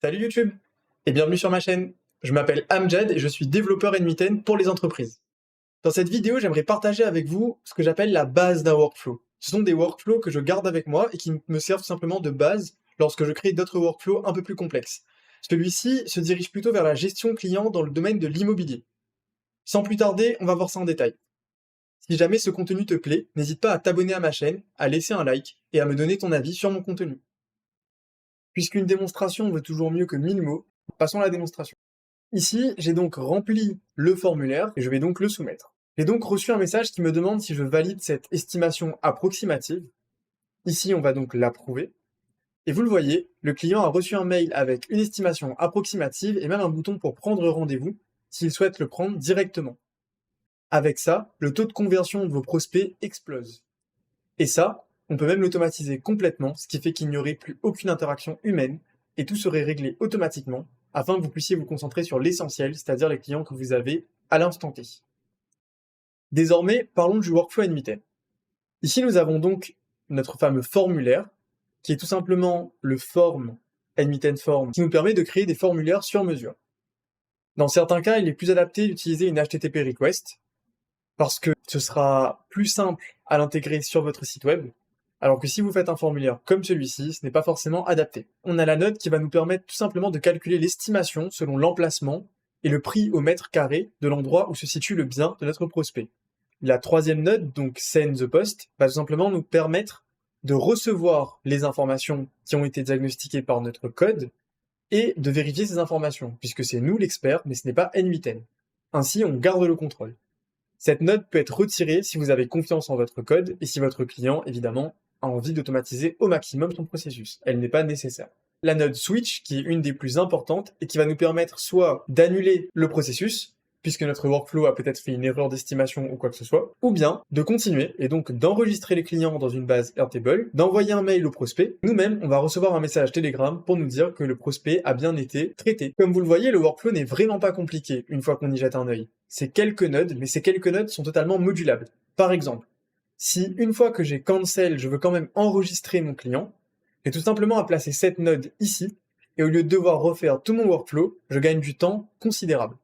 Salut YouTube et bienvenue sur ma chaîne. Je m'appelle Amjad et je suis développeur N8N pour les entreprises. Dans cette vidéo, j'aimerais partager avec vous ce que j'appelle la base d'un workflow. Ce sont des workflows que je garde avec moi et qui me servent simplement de base lorsque je crée d'autres workflows un peu plus complexes. Celui-ci se dirige plutôt vers la gestion client dans le domaine de l'immobilier. Sans plus tarder, on va voir ça en détail. Si jamais ce contenu te plaît, n'hésite pas à t'abonner à ma chaîne, à laisser un like et à me donner ton avis sur mon contenu. Puisqu'une démonstration vaut toujours mieux que 1000 mots, passons à la démonstration. Ici, j'ai donc rempli le formulaire et je vais donc le soumettre. J'ai donc reçu un message qui me demande si je valide cette estimation approximative. Ici, on va donc l'approuver. Et vous le voyez, le client a reçu un mail avec une estimation approximative et même un bouton pour prendre rendez-vous s'il souhaite le prendre directement. Avec ça, le taux de conversion de vos prospects explose. Et ça, on peut même l'automatiser complètement, ce qui fait qu'il n'y aurait plus aucune interaction humaine et tout serait réglé automatiquement afin que vous puissiez vous concentrer sur l'essentiel, c'est-à-dire les clients que vous avez à l'instant T. Désormais, parlons du workflow N8N. Ici, nous avons donc notre fameux formulaire, qui est tout simplement le form N8N Form, qui nous permet de créer des formulaires sur mesure. Dans certains cas, il est plus adapté d'utiliser une HTTP request, parce que ce sera plus simple à l'intégrer sur votre site web, alors que si vous faites un formulaire comme celui-ci, ce n'est pas forcément adapté. On a la note qui va nous permettre tout simplement de calculer l'estimation selon l'emplacement et le prix au mètre carré de l'endroit où se situe le bien de notre prospect. La troisième note, donc Send the Post, va tout simplement nous permettre de recevoir les informations qui ont été diagnostiquées par notre code et de vérifier ces informations, puisque c'est nous l'expert, mais ce n'est pas N8N. Ainsi, on garde le contrôle. Cette note peut être retirée si vous avez confiance en votre code et si votre client, évidemment, a envie d'automatiser au maximum son processus. Elle n'est pas nécessaire. La note switch, qui est une des plus importantes et qui va nous permettre soit d'annuler le processus, puisque notre workflow a peut-être fait une erreur d'estimation ou quoi que ce soit, ou bien de continuer et donc d'enregistrer les clients dans une base Airtable, d'envoyer un mail au prospect. Nous-mêmes, on va recevoir un message Telegram pour nous dire que le prospect a bien été traité. Comme vous le voyez, le workflow n'est vraiment pas compliqué une fois qu'on y jette un œil. C'est quelques nodes, mais ces quelques nodes sont totalement modulables. Par exemple, si une fois que j'ai cancel, je veux quand même enregistrer mon client, j'ai tout simplement à placer cette node ici, et au lieu de devoir refaire tout mon workflow, je gagne du temps considérable.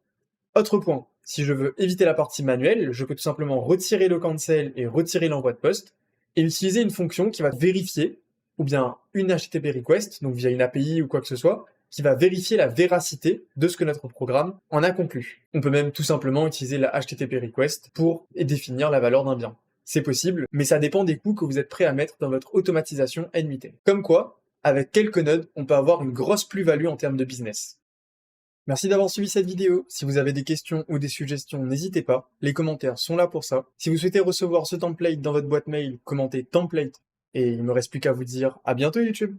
Autre point, si je veux éviter la partie manuelle, je peux tout simplement retirer le cancel et retirer l'envoi de poste, et utiliser une fonction qui va vérifier, ou bien une HTTP request, donc via une API ou quoi que ce soit, qui va vérifier la véracité de ce que notre programme en a conclu. On peut même tout simplement utiliser la HTTP request pour définir la valeur d'un bien. C'est possible, mais ça dépend des coûts que vous êtes prêt à mettre dans votre automatisation N8N. Comme quoi, avec quelques nodes, on peut avoir une grosse plus-value en termes de business. Merci d'avoir suivi cette vidéo. Si vous avez des questions ou des suggestions, n'hésitez pas. Les commentaires sont là pour ça. Si vous souhaitez recevoir ce template dans votre boîte mail, commentez template. Et il me reste plus qu'à vous dire à bientôt YouTube.